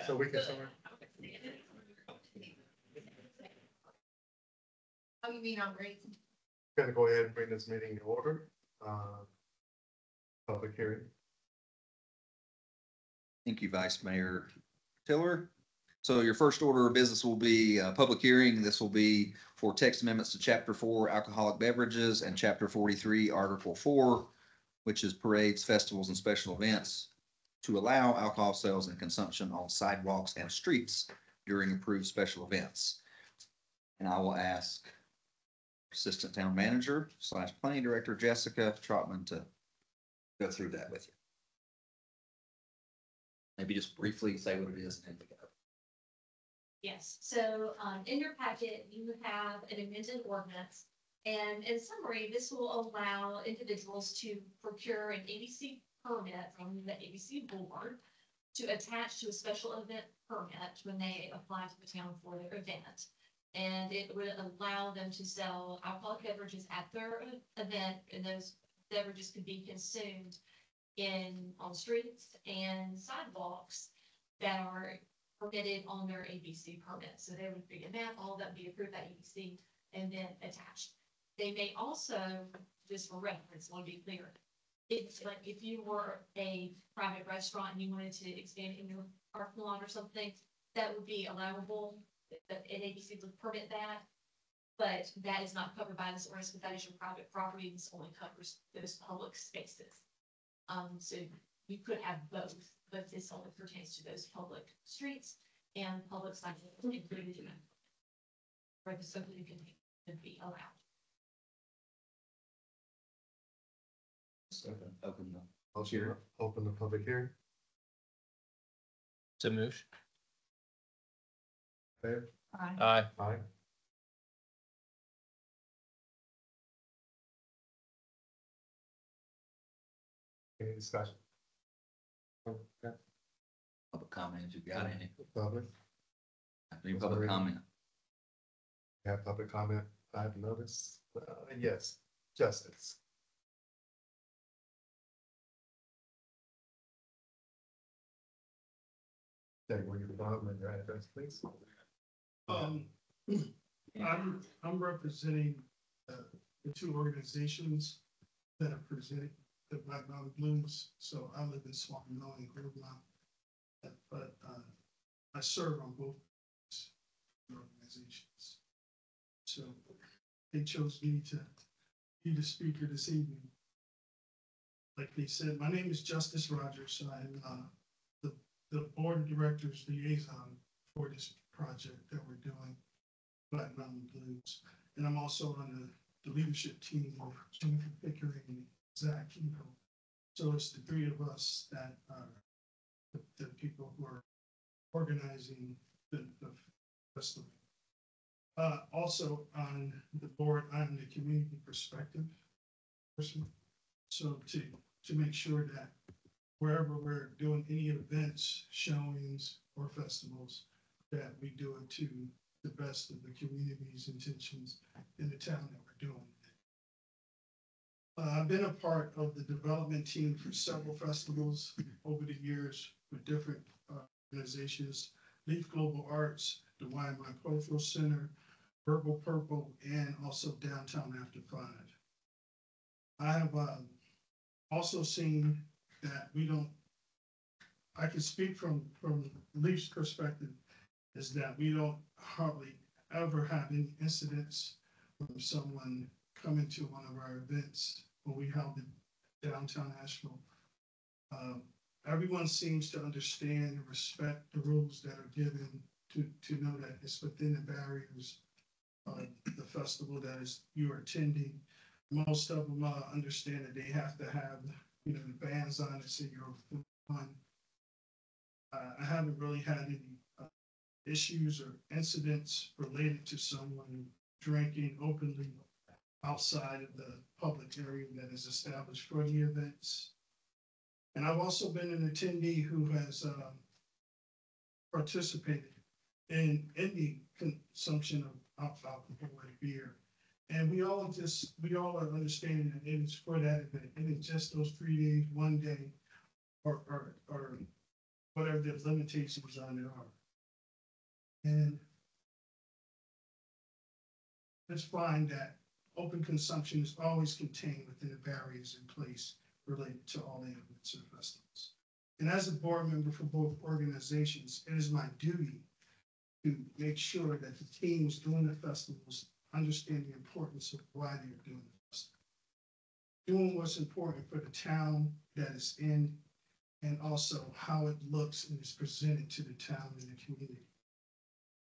So we can start. Oh, you mean on rates? Gonna go ahead and bring this meeting to order. Public hearing. Thank you, Vice Mayor Tiller. So your first order of business will be a public hearing. This will be for text amendments to Chapter 4 alcoholic beverages and Chapter 43 Article 4, which is parades, festivals, and special events to allow alcohol sales and consumption on sidewalks and streets during approved special events. And I will ask Assistant Town Manager / Planning Director Jessica Trotman to go through that with you. Maybe just briefly say what it is and then we go. Yes, so in your packet, you have an amended ordinance. And in summary, this will allow individuals to procure an ABC permit from the ABC board to attach to a special event permit when they apply to the town for their event. And it would allow them to sell alcoholic beverages at their event, and those beverages could be consumed on streets and sidewalks that are permitted on their ABC permit. So there would be a map, all that would be approved by ABC and then attached. They may also, just for reference, want to be clear, it's like if you were a private restaurant and you wanted to expand in your parking lot or something, that would be allowable. An ABC would permit that, but that is not covered by this ordinance, but that is your private property. This only covers those public spaces. So you could have both, but this only pertains to those public streets and public sidewalks included in it. For the something you can be allowed. Open the Motion, open the public hearing. So move. Fair? Aye. Aye. Any discussion? Okay. public comment if you got any. Public, Any public comment? have public comment, I've noticed, yes, Justice. Say where you're from and your address, please. I'm representing the two organizations that are presenting the Black Mountain Blues. So I live in Swanton Mill and Cleveland. But I serve on both organizations. So they chose me to be the speaker this evening. Like they said, my name is Justice Rogers. I'm the board of directors liaison for this project that we're doing, Black Mountain Blues. And I'm also on the leadership team of Jennifer Pickering and Zach Kinko. So it's the three of us that are the people who are organizing the festival. Also on the board, I'm the community perspective person. So to make sure that wherever we're doing any events, showings, or festivals, that we do it to the best of the community's intentions in the town that we're doing it. I've been a part of the development team for several festivals over the years with different organizations, Leaf Global Arts, the YMI Cultural Center, Verbal Purple, and also Downtown After 5. I have also seen that I can speak from Leaf's perspective, is that we don't hardly ever have any incidents from someone coming to one of our events when we held in downtown Asheville. Everyone seems to understand and respect the rules that are given to know that it's within the barriers of the festival that is you're attending. Most of them understand that they have to have, the bands on it, so you're fun. I haven't really had any issues or incidents related to someone drinking openly outside of the public area that is established for the events. And I've also been an attendee who has participated in the consumption of alcohol and beer And we all are understanding that it is for that event. It is just those 3 days, 1 day, or whatever the limitations on it are. And let's find that open consumption is always contained within the barriers in place related to all the events and festivals. And as a board member for both organizations, it is my duty to make sure that the teams doing the festivals understand the importance of why they're doing the festival. Doing what's important for the town that it's in, and also how it looks and is presented to the town and the community.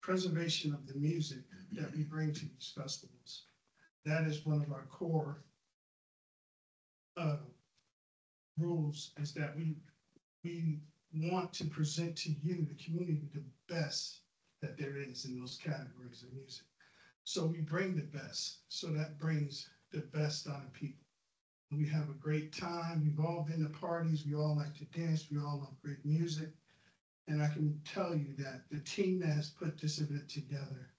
Preservation of the music that we bring to these festivals. That is one of our core rules, is that we want to present to you, the community, the best that there is in those categories of music. So we bring the best. So that brings the best out of people. We have a great time. We've all been to parties. We all like to dance. We all love great music. And I can tell you that the team that has put this event together,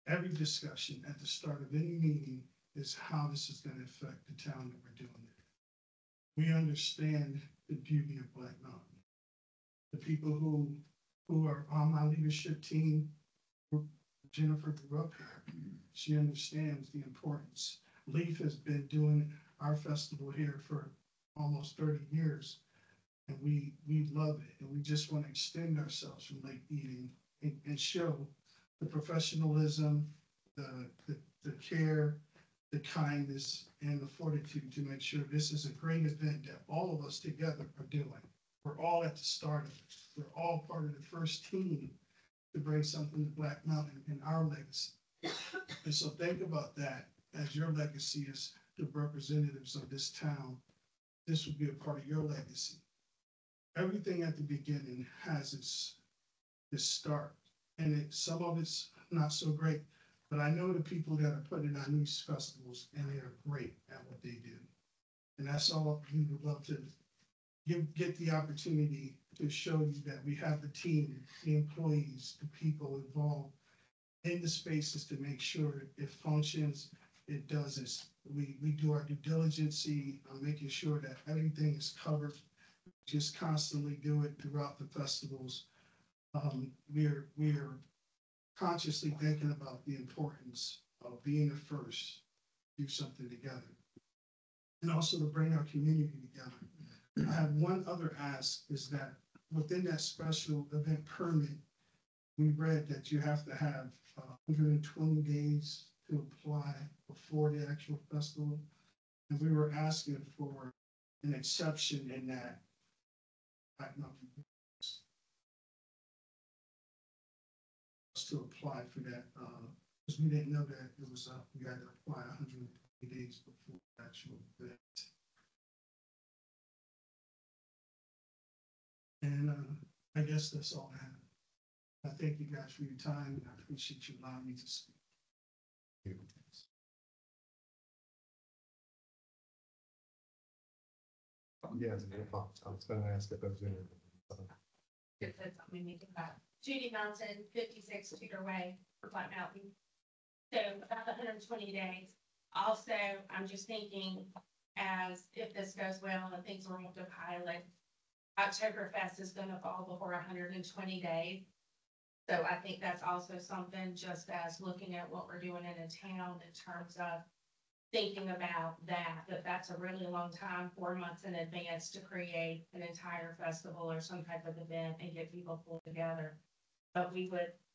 every discussion at the start of any meeting is how this is going to affect the town that we're doing it. We understand the beauty of Black Mountain. The people who are on my leadership team, Jennifer grew up here. She understands the importance. Leaf has been doing our festival here for almost 30 years. And we love it. And we just want to extend ourselves from Lake Eating and show the professionalism, the care, the kindness, and the fortitude to make sure this is a great event that all of us together are doing. We're all at the start of it. We're all part of the first team to bring something to Black Mountain in our legacy. And so think about that as your legacy as the representatives of this town. This will be a part of your legacy. Everything at the beginning has its start, and some of it's not so great, but I know the people that are putting on these festivals, and they are great at what they do. And that's all we would love to get the opportunity to show you that we have the team, the employees, the people involved in the spaces to make sure it functions, it does this. We do our due diligence, making sure that everything is covered. Just constantly do it throughout the festivals. We're consciously thinking about the importance of being the first, do something together, and also to bring our community together. I have one other ask, is that within that special event permit, we read that you have to have 120 days to apply before the actual festival. And we were asking for an exception in that. To apply for that, because we didn't know that it was we had to apply 120 days before the actual event. And I guess that's all I have. I thank you guys for your time, and I appreciate you allowing me to speak. Yes, I was gonna ask if there's any. It said something we think about. Judy Mountain, 56 Tudor Way, Black Mountain. So about the 120 days. Also, I'm just thinking, as if this goes well and things are able to pilot, Oktoberfest is gonna fall before 120 days. So I think that's also something, just as looking at what we're doing in a town in terms of thinking about that's a really long time, 4 months in advance, to create an entire festival or some type of event and get people pulled together. But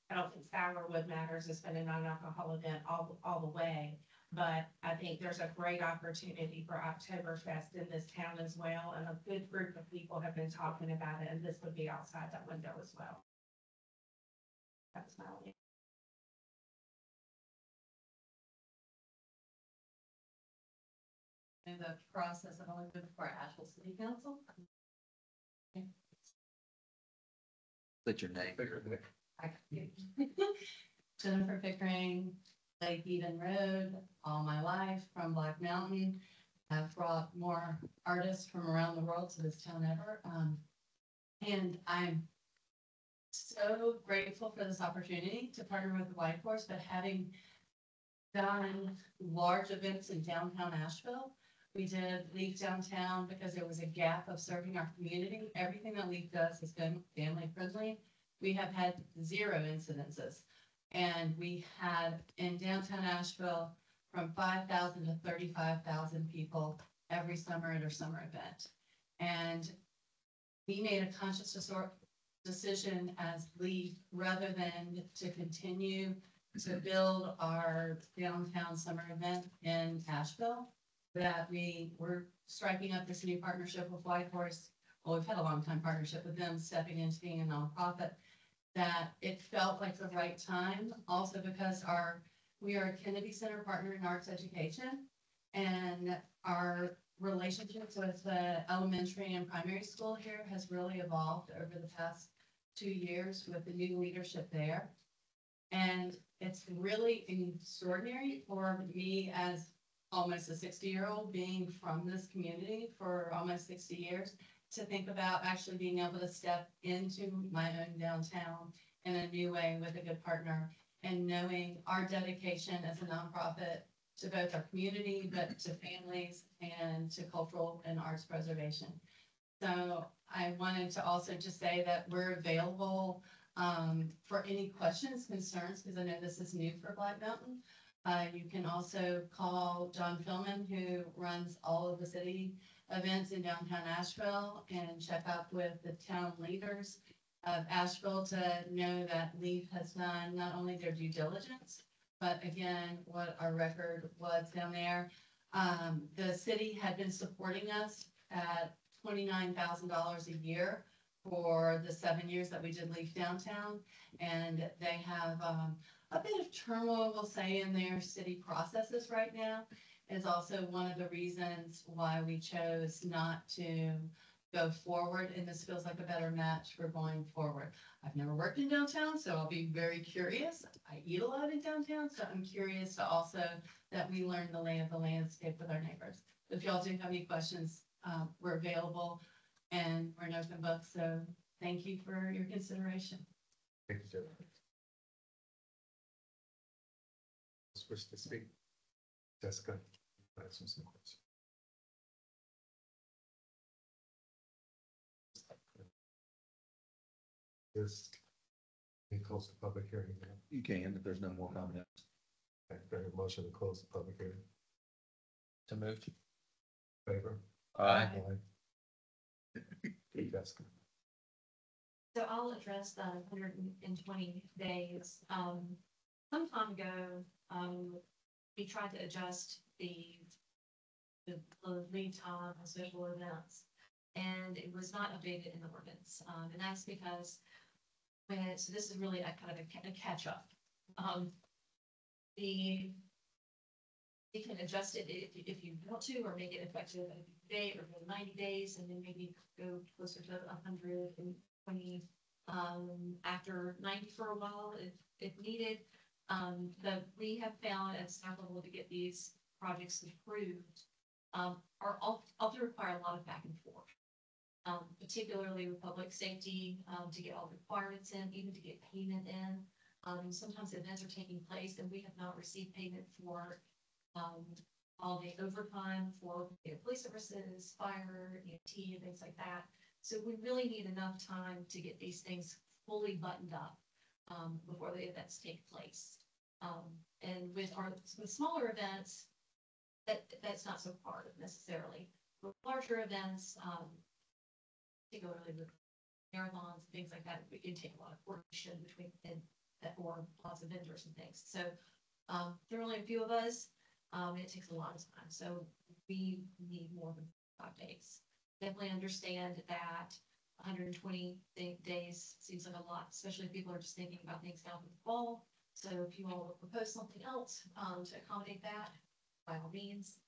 I don't think Sourwood Matters has been a non-alcohol event all the way. But I think there's a great opportunity for Oktoberfest in this town as well. And a good group of people have been talking about it, and this would be outside that window as well. That's my only. In the process of only moving for Asheville City Council. That's your name. Jennifer Pickering, Lake Eden Road, all my life from Black Mountain. I've brought more artists from around the world to this town ever. And I'm so grateful for this opportunity to partner with the White Horse, but having done large events in downtown Asheville. We did Leaf Downtown because there was a gap of serving our community. Everything that Leaf does has been family friendly. We have had 0 incidences. And we had in downtown Asheville from 5,000 to 35,000 people every summer at our summer event. And we made a conscious decision as Leaf, rather than to continue to build our downtown summer event in Asheville, that we were striking up this new partnership with White Horse. Well, we've had a long time partnership with them, stepping into being a nonprofit, that it felt like the right time, also because we are a Kennedy Center partner in arts education, and our relationships with the elementary and primary school here has really evolved over the past 2 years with the new leadership there. And it's really extraordinary for me as almost a 60-year-old being from this community for almost 60 years to think about actually being able to step into my own downtown in a new way with a good partner, and knowing our dedication as a nonprofit to both our community, but to families and to cultural and arts preservation. So I wanted to also just say that we're available for any questions, concerns, because I know this is new for Black Mountain. You can also call John Philman, who runs all of the city events in downtown Asheville, and check up with the town leaders of Asheville to know that Leaf has done not only their due diligence, but again, what our record was down there. The city had been supporting us at $29,000 a year for the 7 years that we did Leaf Downtown. And they have a bit of turmoil, we'll say, in their city processes right now, is also one of the reasons why we chose not to go forward. And this feels like a better match for going forward. I've never worked in downtown, so I'll be very curious. I eat a lot in downtown, so I'm curious to also that we learn the lay of the landscape with our neighbors. If y'all do have any questions, we're available and we're an open book. So thank you for your consideration. Thank you, Jeff. Switch to speak. Jessica, ask you some questions. This, we close the public hearing now. You can, if there's no more comments. Okay, do I have a motion to close the public hearing? To move. Favor? Aye. Okay, Jessica. So I'll address the 120 days. Some time ago, we tried to adjust the lead time on special events, and it was not updated in the ordinance. And that's because so this is really a kind of a catch up. You can adjust it if you want to, or make it effective at a day or 90 days, and then maybe go closer to 120 after 90 for a while if needed. But we have found at staff level to get these projects approved are often require a lot of back and forth, particularly with public safety, to get all the requirements in, even to get payment in. Sometimes events are taking place and we have not received payment for all the overtime for police services, fire, EMT, and things like that. So we really need enough time to get these things fully buttoned up before the events take place. And with smaller events, that's not so hard necessarily. With larger events, particularly with marathons, things like that, it can take a lot of coordination between or lots of vendors and things. So there are only a few of us. It takes a lot of time. So we need more than 5 days. Definitely understand that 120 days seems like a lot, especially if people are just thinking about things now in the fall. So if you all will propose something else to accommodate that, by all means,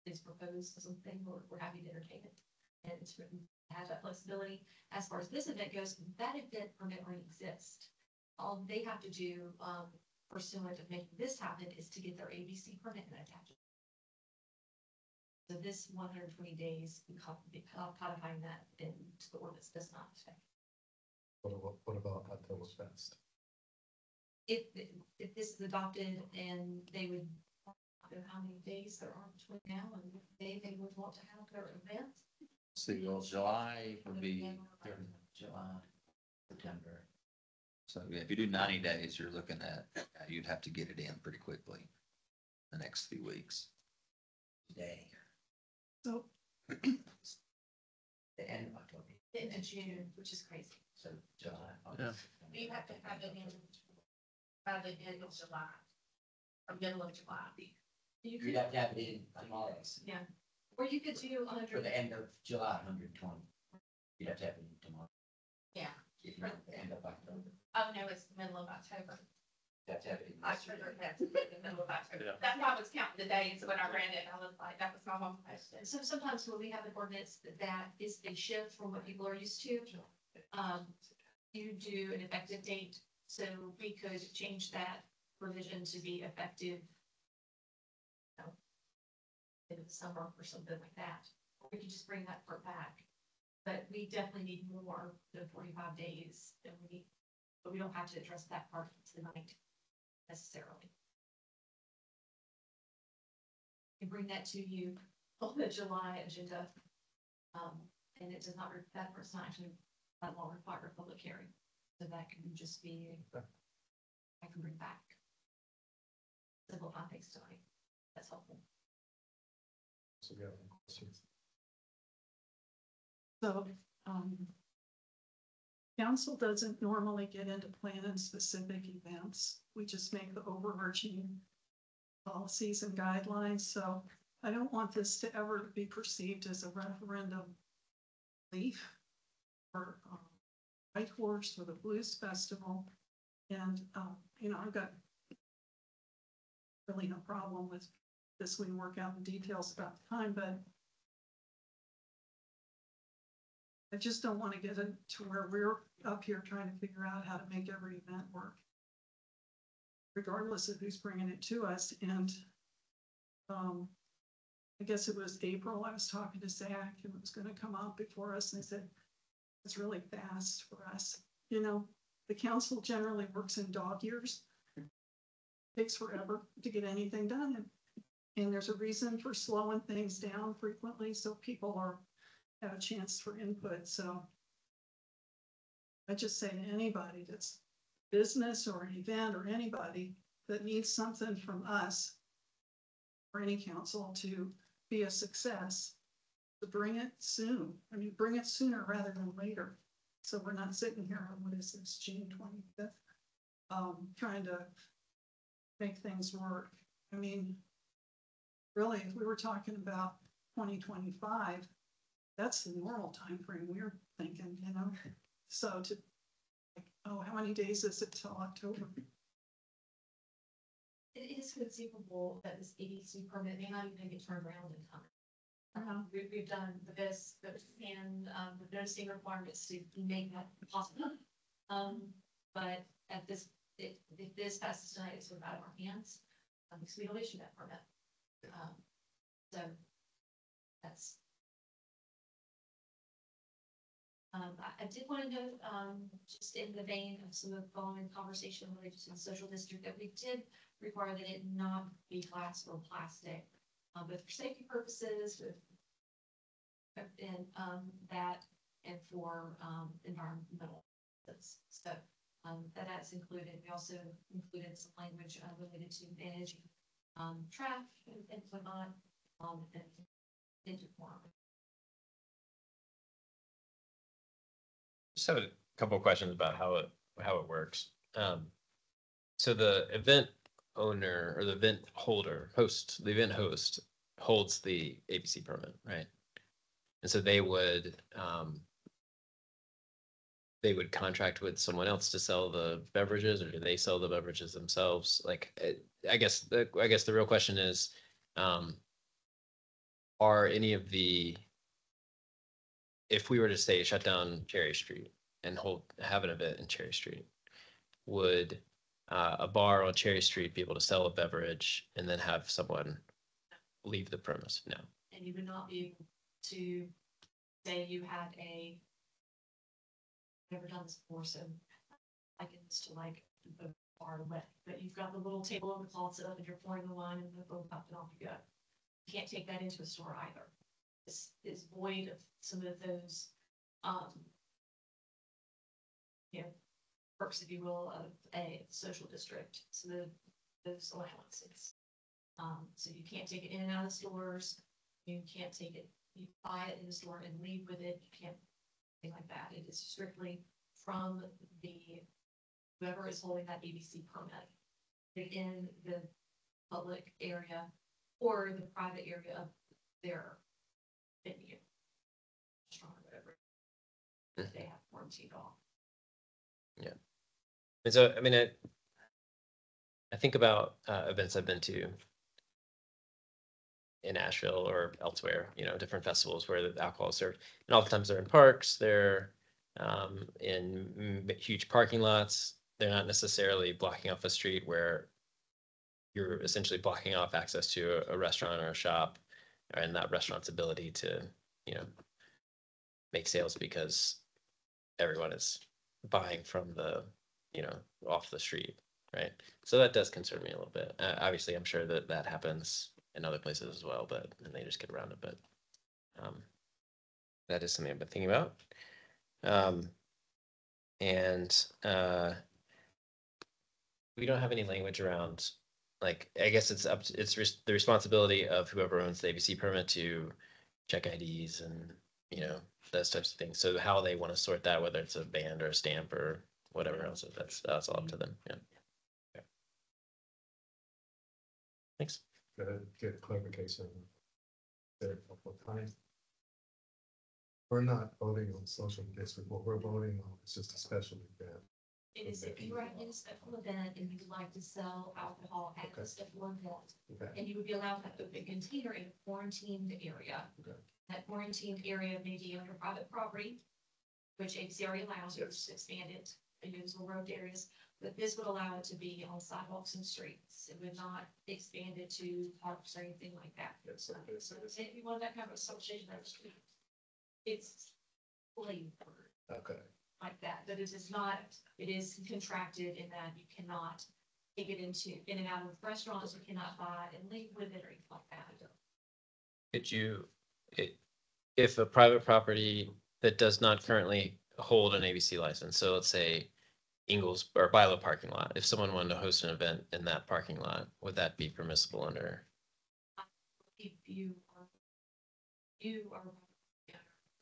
please propose something. We're happy to entertain it. And it's written, has that flexibility. As far as this event goes, that event permit already exists. All they have to do pursuant to making this happen is to get their ABC permit and attach it. So this 120 days, codifying that into the ordinance does not affect. What about Oktoberfest? if this is adopted and they would, I don't know how many days there are between now and they would want to have their event. See, well, July would be July, September. So yeah, if you do 90 days, you're looking at, you'd have to get it in pretty quickly. The next few weeks. Day. So, The end of October, Into June, which is crazy. so July. Yeah. August, September. You have to have it in by the end of July, or middle of July. You You'd could, have to have it in tomorrow, or you could do for 100. the end of July, 120. You'd have to have it in tomorrow. Yeah. If not, the end of October. Oh, no, it's the middle of October. You'd have to have it in. I sure have to put it in the middle of October. Yeah. That's why I was counting the days when I ran it. I was like, that was my one question. So sometimes when we have an ordinance that is a shift from what people are used to, you do an effective date. So we could change that provision to be effective, you know, in the summer or something like that. Or we could just bring that part back. But we definitely need more than 45 days than we need, but we don't have to address that part tonight necessarily. And bring that to you on the July agenda. And it does not, that first not actually, that won't require a public hearing. So that can just be, I can bring back. Simplify things tonight. That's helpful. So we have any questions? so, council doesn't normally get into planning specific events. We just make the overarching policies and guidelines, so I don't want this to ever be perceived as a referendum leaf or White Horse or the Blues Festival. And, you know, I've got really no problem with this. We can work out the details about the time, but I just don't want to get it to where we're up here trying to figure out how to make every event work, regardless of who's bringing it to us. And I guess it was April, I was talking to Zach and it was going to come out before us, and they said it's really fast for us. You know, the council generally works in dog years. Takes forever to get anything done, and there's a reason for slowing things down frequently, so people have a chance for input. So I just say to anybody that's business or an event or anybody that needs something from us or any council to be a success, to bring it soon. I mean, bring it sooner rather than later. So we're not sitting here on, what is this, June 25th, trying to make things work. I mean, really, if we were talking about 2025, that's the normal time frame we're thinking, you know? So to, like, oh, how many days is it till October? It is conceivable that this EDC permit may not even get turned around in time. We've done this, and with noticing requirements to make that possible. But at this, if this passes tonight, it's sort of out of our hands, because we don't issue that permit. So that's. I did want to note, just in the vein of some of the following conversation related to the social district, that we did require that it not be glass or plastic, but for safety purposes, with and that and for environmental purposes. So that's included. We also included some language related to managing trash and whatnot, and interform. Just have a couple of questions about how it works. So the event owner or the event the event host holds the ABC permit, right? And so they would contract with someone else to sell the beverages, or do they sell the beverages themselves? Like, I guess the real question is, are any of if we were to say shut down Cherry Street and have an event in Cherry Street, would a bar on Cherry Street be able to sell a beverage and then have someone leave the premise? No. And you would not be able to say you had never done this before, so I can just like far away, but you've got the little table of the cloth set up and you're pouring the wine and the boat up and off you go. You can't take that into a store either. This is void of some of those, you know, perks, if you will, of a social district, so those allowances. So you can't take it in and out of stores, you can't take it, you buy it in the store and leave with it, you can't, thing like that. It is strictly from the, whoever is holding that ABC permit in the public area or the private area of their venue. Restaurant or whatever. If they have quarantined off. And so, I mean, I think about events I've been to in Asheville or elsewhere, you know, different festivals where the alcohol is served. And oftentimes they're in parks, they're in huge parking lots. They're not necessarily blocking off a street where you're essentially blocking off access to a restaurant or a shop, and that restaurant's ability to, you know, make sales because everyone is buying from the, you know, off the street, right? So that does concern me a little bit. Obviously, I'm sure that that happens in other places as well, but and they just get around it. But that is something I've been thinking about. We don't have any language around, like, I guess it's up to, the responsibility of whoever owns the ABC permit to check IDs and, you know, those types of things. So how they want to sort that, whether it's a band or a stamp or whatever else, that's all up to them. Yeah. Okay. Thanks. Get clarification. There a couple of times. We're not voting on social district, what we're voting on is just a special event. It is if you are in a special event and you would like to sell alcohol at the special event, Okay. and you would be allowed to have open container in a quarantined area. Okay. That quarantined area may be under private property, which ABC already allows you to expand it and use road areas, but this would allow it to be on sidewalks and streets. It would not expand it to parks or anything like that. Yes, So okay, so if you want that kind of association, it's flavored okay. like that, but it is not, it is contracted in that you cannot take it into, in and out of restaurants, you cannot buy it and leave with it or anything like that. Could you, if a private property that does not currently hold an ABC license, so let's say Ingles or Bilo parking lot, if someone wanted to host an event in that parking lot, would that be permissible under? If you are,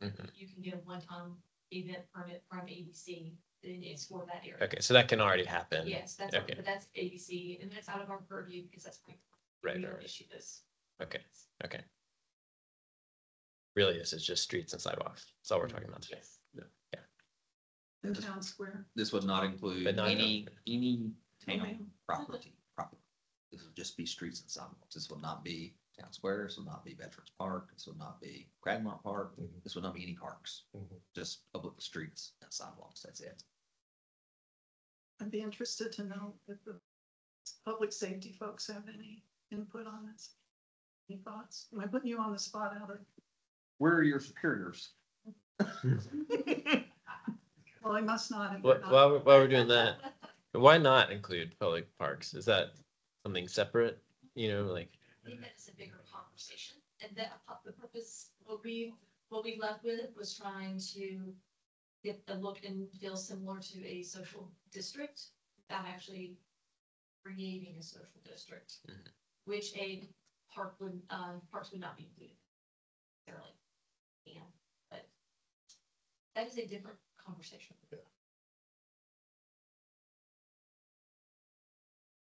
Mhm. you can get a one-time event permit from ABC, and it's for that area. Okay, so that can already happen. Yes, that's, Okay. but that's ABC, and that's out of our purview, because that's. Right, We right, don't right. issue this. Okay. Okay. Really, this is just streets and sidewalks. That's all we're talking about today. Yes. In town square. This would not include But not- any Okay. town property. This would just be streets and sidewalks. This will not be town square. This will not be Veterans Park. This will not be Cragmont Park. Mhm. This will not be any parks. Mhm. Just public streets and sidewalks. That's it. I'd be interested to know if the public safety folks have any input on this. Any thoughts? Am I putting you on the spot, Albert? Where are your superiors? Well, I must not. if While, they're not. while we're doing that, why not include public parks? Is that something separate? You know, like, I think that's a bigger conversation, and that the purpose, what we left with was trying to get the look and feel similar to a social district without actually creating a social district, Mhm. which a parks would not be included. Necessarily. Yeah, but that is a different conversation.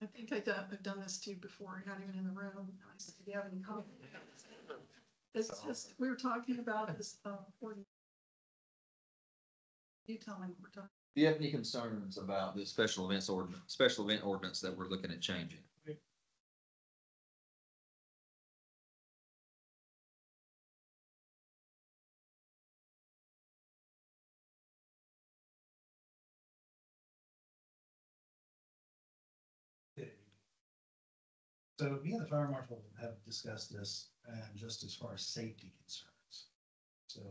I think I've done this to you before, you're not even in the room. And I said, "Do you have any comments?" It's just, we were talking about this, ordinance. You tell me what we're talking. Do you have any concerns about the special event ordinance that we're looking at changing? So me and the fire marshal have discussed this and just as far as safety concerns. So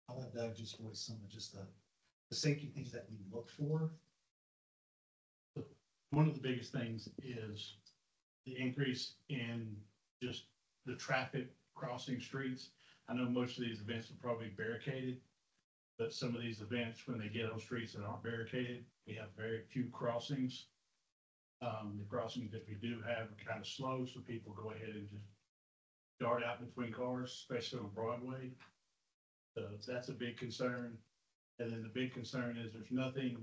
I'll let Doug just voice some of just the safety things that we look for. one of the biggest things is the increase in just the traffic crossing streets. I know most of these events are probably barricaded, but some of these events, when they get on streets that aren't barricaded, we have very few crossings. The crossings that we do have are kind of slow, so people go ahead and just dart out between cars, especially on Broadway. So that's a big concern. And then the big concern is there's nothing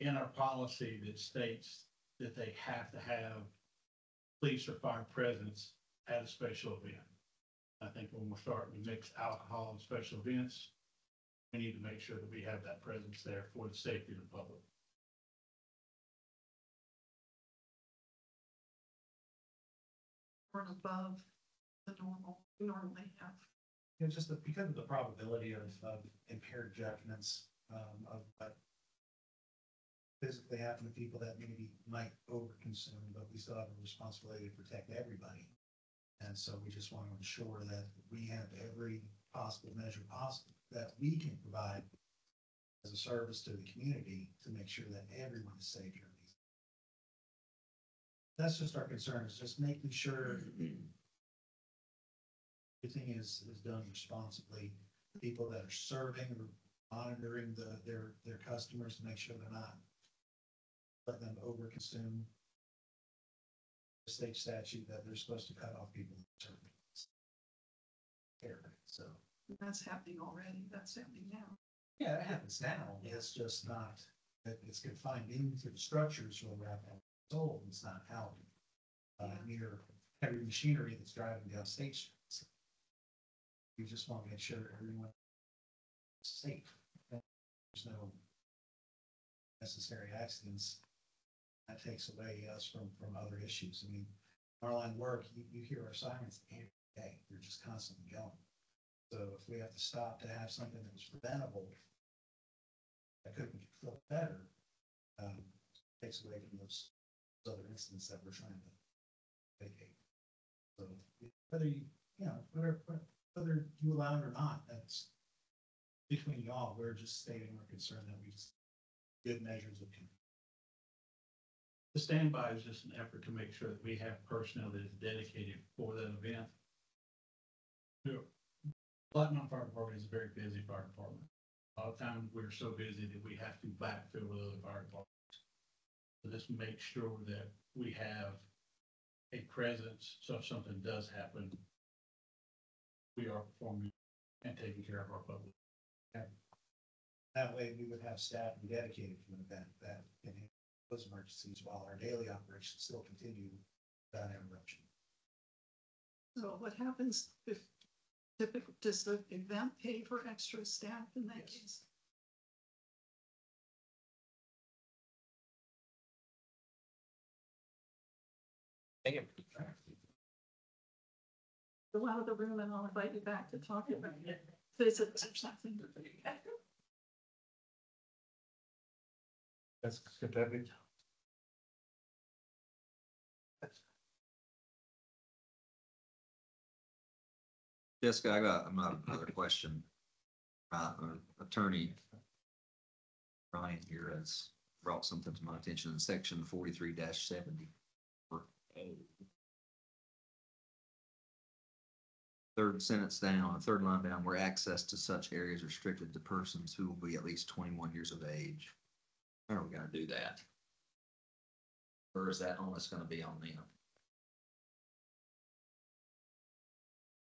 in our policy that states that they have to have police or fire presence at a special event. I think when we're starting to mix alcohol and special events, we need to make sure that we have that presence there for the safety of the public. Or above the normal, we normally have. You know, just because of the probability of impaired judgments, of what physically happen to people that maybe might overconsume, but we still have a responsibility to protect everybody. And so we just want to ensure that we have every possible measure possible that we can provide as a service to the community to make sure that everyone is safe during these. That's just our concern, is just making sure everything is done responsibly. People that are serving or monitoring their customers to make sure they're not letting them overconsume. The state statute that they're supposed to cut off people serving. So. That's happening already. That's happening now. Yeah, it happens now. It's just not, it's confined into the structures where we're sold. It's not out near heavy machinery that's driving down state streets. We just want to make sure everyone is safe. There's no necessary accidents. That takes away us from other issues. I mean, our line of work, you hear our sirens every day. They're just constantly going. So if we have to stop to have something that was preventable, that could be feel better, takes away from those other incidents that we're trying to vacate. So whether whether you allow it or not, that's between y'all. We're just stating our concern that we just good measures of control. The standby is just an effort to make sure that we have personnel that is dedicated for that event. Black Mountain Fire Department is a very busy fire department. A lot of times we're so busy that we have to backfill with other fire departments. So just make sure that we have a presence, so if something does happen, we are performing and taking care of our public. That way we would have staff dedicated to an event that can handle those emergencies while our daily operations still continue without interruption. So what happens if typically, does the event pay for extra staff in that case? Thank you. Go out of the room and I'll invite you back to talk about visits or something. That's good, Debbie. Jessica, I got another question. Our attorney Ryan here has brought something to my attention in section 43-70. Third sentence down, third line down, where access to such areas restricted to persons who will be at least 21 years of age. How are we gonna do that? Or is that onus gonna be on them?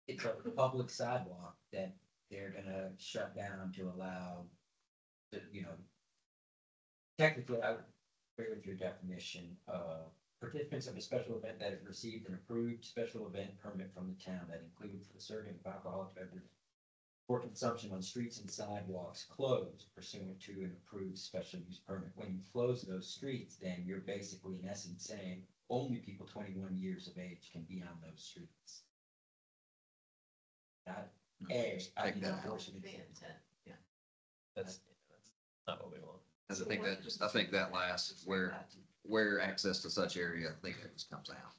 It's a public sidewalk that they're gonna shut down to allow, technically, I would agree with your definition of participants of a special event that have received an approved special event permit from the town that includes the serving of alcoholic beverages for consumption on streets and sidewalks closed pursuant to an approved special use permit. When you close those streets, then you're basically in essence saying only people 21 years of age can be on those streets. Take that out. That's not what we want. As I think that last, where access to such area, I think that just comes out.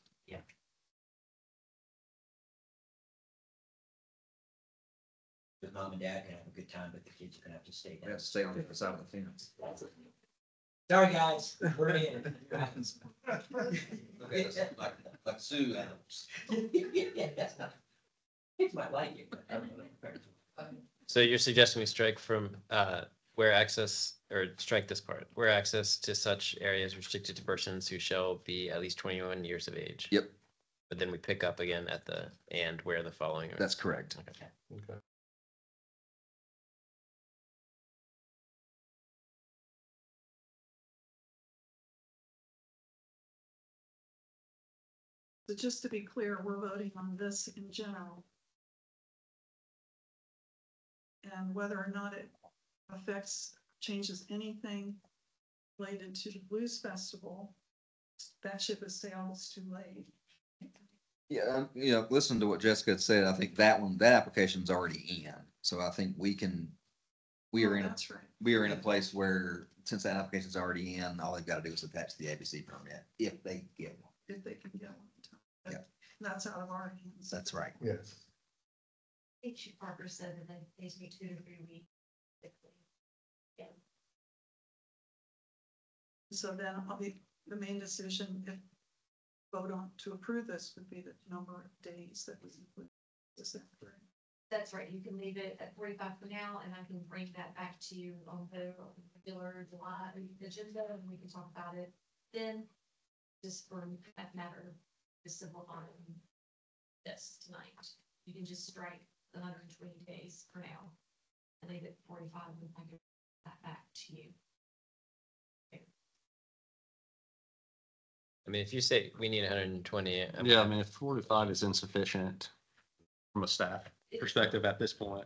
Because mom and dad can have a good time, but the kids are gonna have to stay We down. have to stay on the other side of the fence. Sorry, guys, we're in. Okay, that's like Sue Adams. It's my like it. So you're suggesting we strike from, where access, or strike this part, where access to such areas restricted to persons who shall be at least 21 years of age. Yep, But then we pick up again at the, and where the following. that's correct. Okay. Okay. So just to be clear, we're voting on this in general. And whether or not it affects, changes anything related to the Blues Festival, that ship has sailed, it's too late. Yeah, listen to what Jessica had said. I think that application's already in. So I think we are Oh, in, that's right. we are in a place where, since that application's already in, all they've got to do is attach the ABC permit, if they get one. If they can get one. But Yep. That's out of our hands. That's right. Yes. H. Parker said that they takes me 2 to 3 weeks. Yeah. So then the main decision, if vote on to approve this, would be the number of days that we include. Is that correct? That's right, you can leave it at 45 for now, and I can bring that back to you on the regular July agenda, and we can talk about it then, just for that matter, to simplify this tonight. You can just strike the 120 days for now, and leave it 45, and I can bring that back to you. I mean, if you say we need 120. Yeah, I mean, if 45 is insufficient from a staff perspective at this point,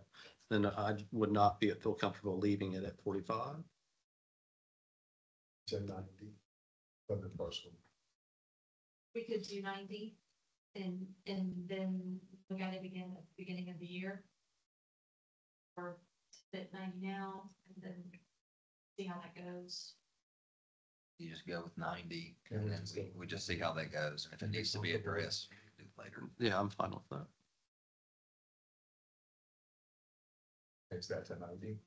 then I would not feel comfortable leaving it at 45. To 90 for the first one. We could do 90 and then look at it again at the beginning of the year. Or sit 90 now and then see how that goes. You just go with 90 Okay, and then we just see how that goes. If it needs to be addressed, we can do it later. Yeah, I'm fine with that. Takes that to 90.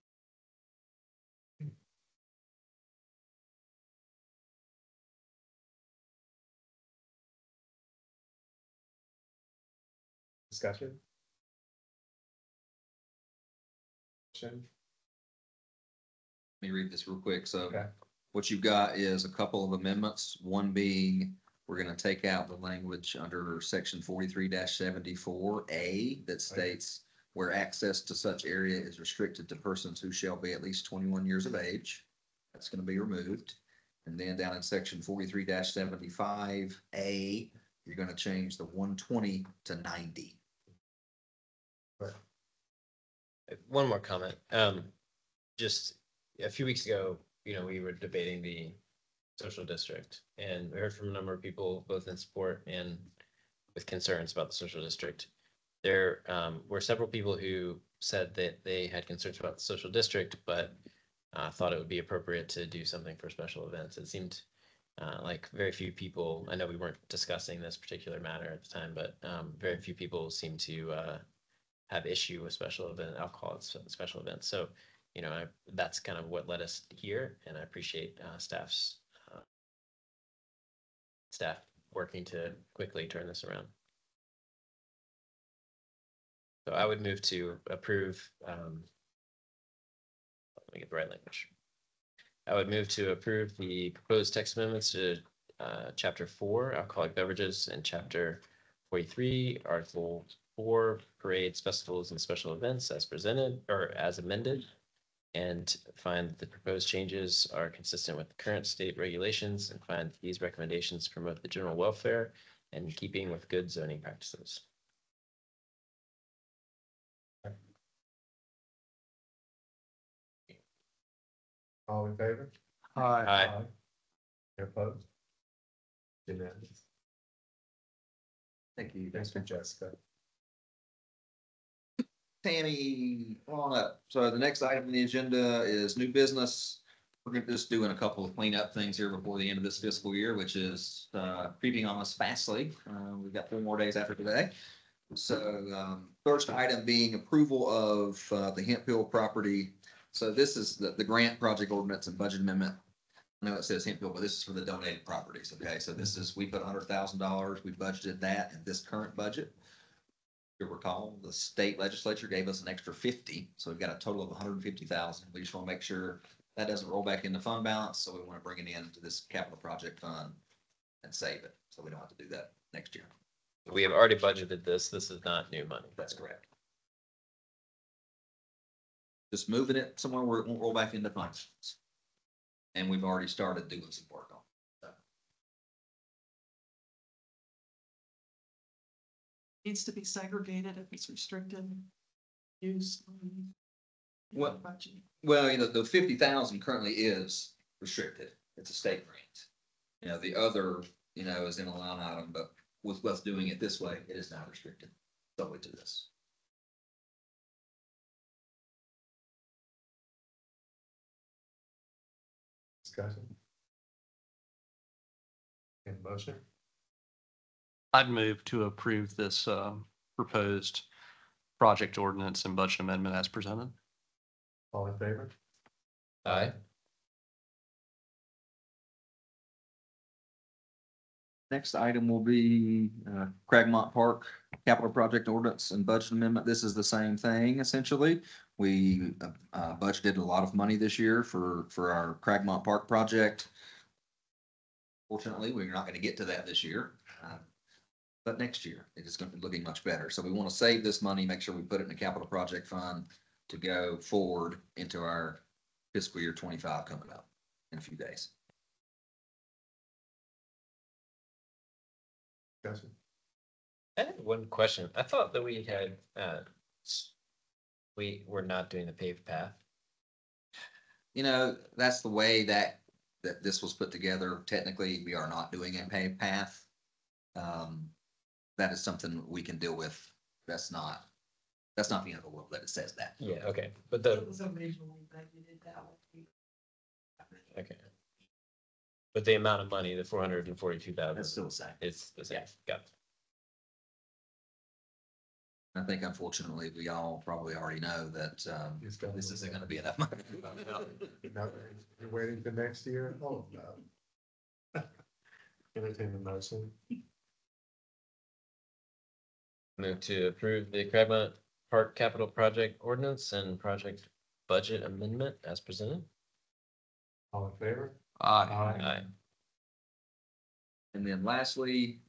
Discussion? Question? Let me read this real quick. So Okay. what you've got is a couple of amendments, one being, we're gonna take out the language under section 43-74A that states where access to such area is restricted to persons who shall be at least 21 years of age. That's gonna be removed. And then down in section 43-75A, you're gonna change the 120 to 90. One more comment. Just a few weeks ago, we were debating the social district, and we heard from a number of people, both in support and with concerns about the social district. There were several people who said that they had concerns about the social district, but thought it would be appropriate to do something for special events. It seemed like very few people, I know we weren't discussing this particular matter at the time, but very few people seem to have issue with special event alcohol at special events. So, that's kind of what led us here, and I appreciate staff working to quickly turn this around. So I would move to approve. Let me get the right language. I would move to approve the proposed text amendments to Chapter 4, alcoholic beverages, and Chapter 43, Article 4, parades, festivals, and special events as presented or as amended, and find that the proposed changes are consistent with the current state regulations, and find that these recommendations promote the general welfare and in keeping with good zoning practices. All in favor? Aye. Any opposed? Unanimous. Thank you. Thanks for Jessica. Tammy, come on up. So the next item on the agenda is new business. We're gonna just doing a couple of cleanup things here before the end of this fiscal year, which is creeping on us fastly. We've got 4 more days after today. So first item being approval of the Hemp Hill property. So this is the grant project ordinance and budget amendment. I know it says Hempfield, but this is for the donated properties, okay? So this is, we put $100,000, we budgeted that in this current budget. You'll recall, the state legislature gave us an extra 50, so we've got a total of 150,000. We just want to make sure that doesn't roll back into fund balance, so we want to bring it into this capital project fund and save it, so we don't have to do that next year. We have already budgeted this. This is not new money. That's correct. Just moving it somewhere where it won't roll back into funds. And we've already started doing some work on it. Needs to be segregated if it's restricted use. What? Budget. Well, the 50,000 currently is restricted. It's a state grant. The other, is in a line item, but with us doing it this way, it is not restricted solely to this. Discussion? In motion? I'd move to approve this proposed project ordinance and budget amendment as presented. All in favor? Aye. Next item will be Cragmont Park Capital Project Ordinance and Budget Amendment. This is the same thing, essentially. We budgeted a lot of money this year for our Cragmont Park project. Fortunately, we're not going to get to that this year. But next year, it is going to be looking much better. So we want to save this money, make sure we put it in a capital project fund to go forward into our fiscal year 25 coming up in a few days. Discussion? I had one question. I thought that we had, we were not doing the paved path. That's the way that this was put together. Technically, we are not doing a paved path. That is something we can deal with. That's not the end of the world that it says that. Yeah, okay, but the, was originally budgeted that way. okay. But the amount of money, the 442,000. That's still the same. Is the same. Got it. I think unfortunately, we all probably already know that this isn't going to be enough money. No, you're waiting for next year? Oh, no. Entertain the motion. Move to approve the Cragmont Park Capital Project Ordinance and Project Budget Amendment as presented. All in favor? Aye. And then lastly,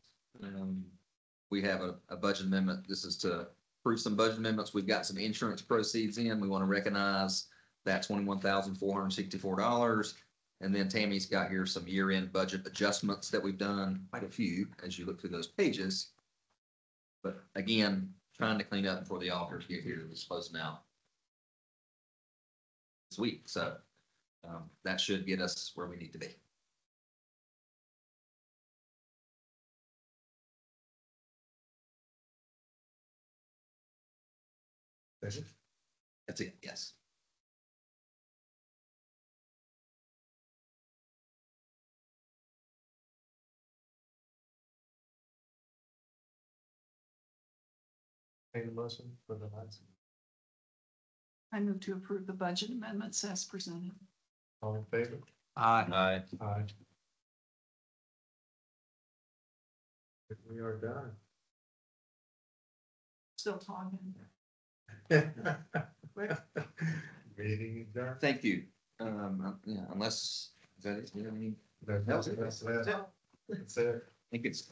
we have a budget amendment. This is to approve some budget amendments. We've got some insurance proceeds in. We want to recognize that $21,464. And then Tammy's got here some year-end budget adjustments that we've done, quite a few, as you look through those pages. But again, trying to clean up before the auditors get here, it's closing out this week. So that should get us where we need to be. That's it. That's it, yes. Entertain the motion for the last. I move to approve the budget amendments as presented. All in favor? Aye. Aye. We are done. Still talking. Meeting is done. Thank you. Yeah, unless, is that it? Do you have any? That's it. That's it. I think it's